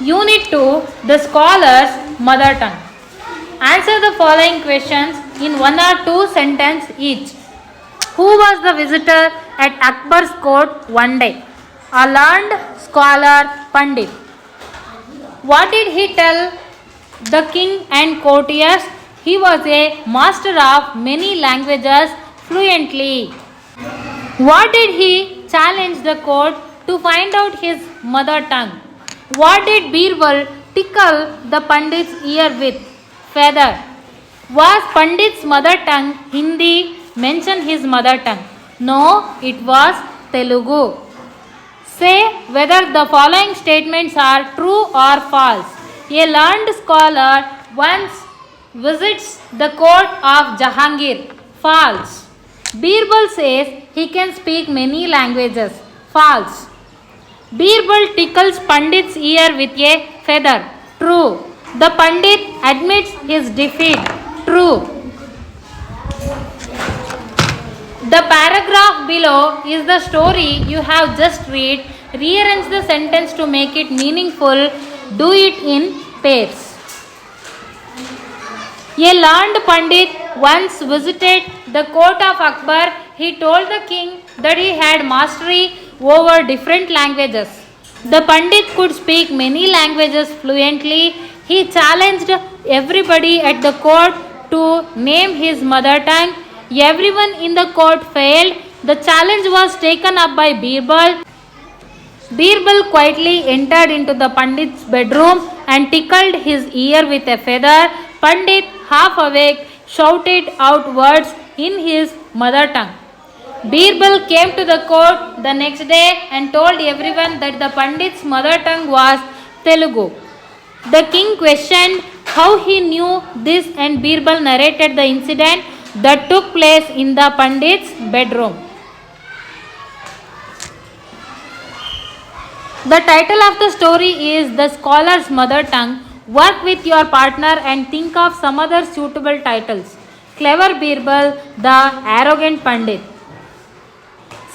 Unit 2, the scholar's mother tongue. Answer the following questions in one or two sentences each. Who was the visitor at Akbar's court one day? A learned scholar Pandit. What did he tell the king and courtiers? He was a master of many languages fluently. What did he challenge the court to find out his mother tongue? What did Birbal tickle the Pandit's ear with? Feather. Was Pandit's mother tongue Hindi? Mention his mother tongue. No, it was Telugu. Say whether the following statements are true or false. A learned scholar once visits the court of Jahangir. False. Birbal says he can speak many languages. False. Birbal tickles Pandit's ear with a feather. True. The Pandit admits his defeat. True. The paragraph below is the story you have just read. Rearrange the sentence to make it meaningful. Do it in pairs. A learned Pandit once visited the court of Akbar. He told the king that he had mastery over different languages. The Pandit could speak many languages fluently. He challenged everybody at the court to name his mother tongue. Everyone in the court failed. The challenge was taken up by Birbal. Birbal quietly entered into the Pandit's bedroom and tickled his ear with a feather. Pandit, half awake, shouted out words in his mother tongue. Birbal came to the court the next day and told everyone that the Pandit's mother tongue was Telugu. The king questioned how he knew this, and Birbal narrated the incident that took place in the Pandit's bedroom. The title of the story is The Scholar's Mother Tongue. Work with your partner and think of some other suitable titles. Clever Birbal, the arrogant Pandit.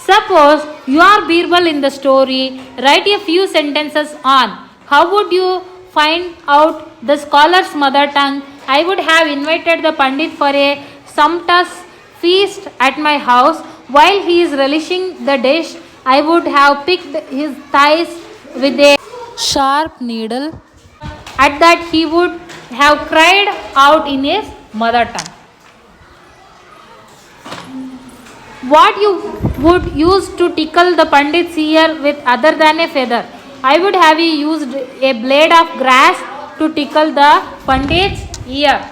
Suppose you are Birbal in the story. Write a few sentences on how would you find out the scholar's mother tongue. I would have invited the Pandit for a sumptuous feast at my house. While he is relishing the dish, I would have picked his thighs with a sharp needle. At that, he would have cried out in his mother tongue. What you would use to tickle the Pandit's ear with other than a feather? I would have used a blade of grass to tickle the Pandit's ear.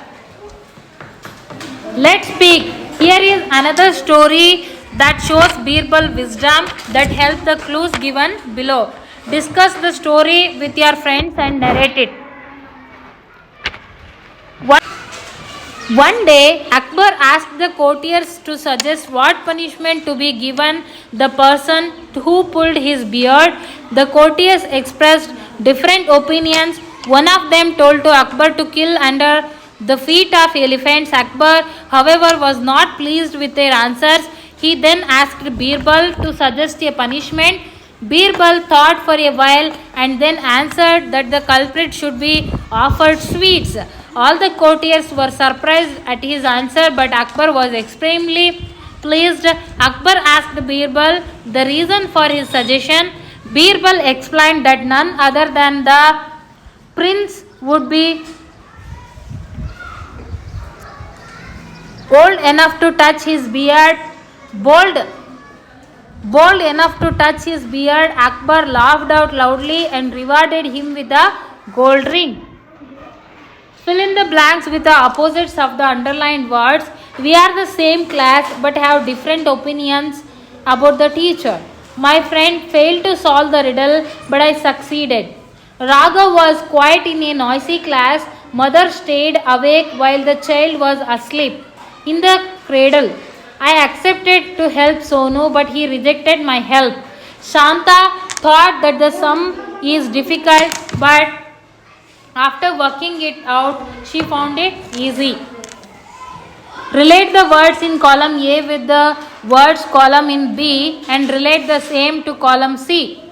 Let's speak. Here is another story that shows Birbal wisdom that helps the clues given below. Discuss the story with your friends and narrate it. One day, Akbar asked the courtiers to suggest what punishment to be given the person who pulled his beard. The courtiers expressed different opinions. One of them told to Akbar to kill under the feet of elephants. Akbar, however, was not pleased with their answers. He then asked Birbal to suggest a punishment. Birbal thought for a while and then answered that the culprit should be offered sweets. All the courtiers were surprised at his answer, but Akbar was extremely pleased. Akbar asked Birbal the reason for his suggestion. Birbal explained that none other than the prince would be bold enough to touch his beard. Bold enough to touch his beard. Akbar laughed out loudly and rewarded him with a gold ring. Fill in the blanks with the opposites of the underlined words. We are the same class but have different opinions about the teacher. My friend failed to solve the riddle, but I succeeded. Raghav was quiet in a noisy class. Mother stayed awake while the child was asleep in the cradle. I accepted to help Sonu, but he rejected my help. Shanta thought that the sum is difficult, but after working it out, she found it easy. Relate the words in column A with the words column in B and relate the same to column C.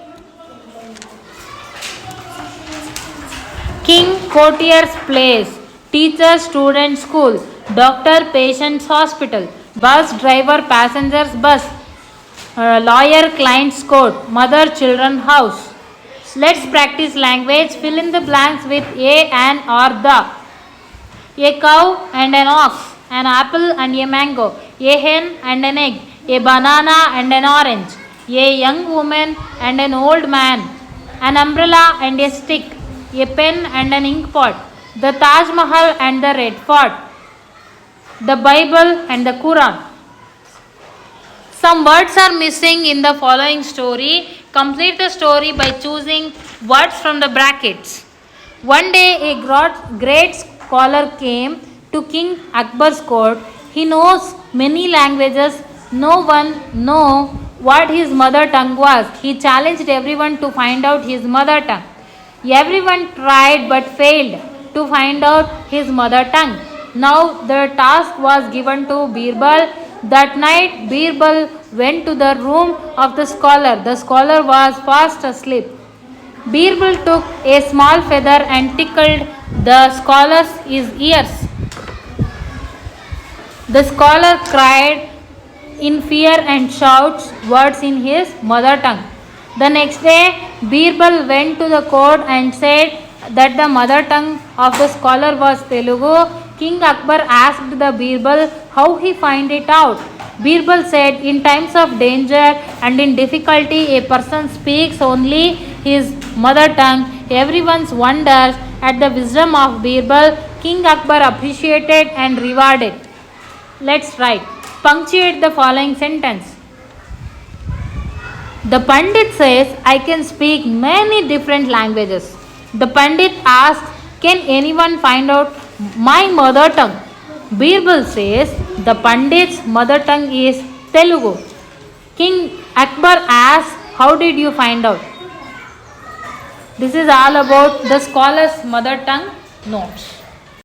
King Courtier's Place, Teacher Student School, Doctor Patient's Hospital, Bus Driver Passenger's Bus, Lawyer Client's Court, Mother Children House. Let's practice language. Fill in the blanks with a, an, or the. A cow and an ox, an apple and a mango, a hen and an egg, a banana and an orange, a young woman and an old man, an umbrella and a stick, a pen and an ink pot, the Taj Mahal and the Red Fort, the Bible and the Quran. Some words are missing in the following story. Complete the story by choosing words from the brackets. One day a great scholar came to King Akbar's court. He knows many languages. No one knew what his mother tongue was. He challenged everyone to find out his mother tongue. Everyone tried but failed to find out his mother tongue. Now the task was given to Birbal. That night Birbal went to the room of the scholar. The scholar was fast asleep. Birbal took a small feather and tickled the scholar's ears. The scholar cried in fear and shouts words in his mother tongue. The next day, Birbal went to the court and said that the mother tongue of the scholar was Telugu. King Akbar asked the Birbal how he find it out. Birbal said, in times of danger and in difficulty, a person speaks only his mother tongue. Everyone wonders at the wisdom of Birbal. King Akbar appreciated and rewarded. Let's write. Punctuate the following sentence. The Pandit says, I can speak many different languages. The Pandit asks, can anyone find out my mother tongue? Birbal says, the Pandit's mother tongue is Telugu. King Akbar asks, how did you find out? This is all about the scholar's mother tongue notes.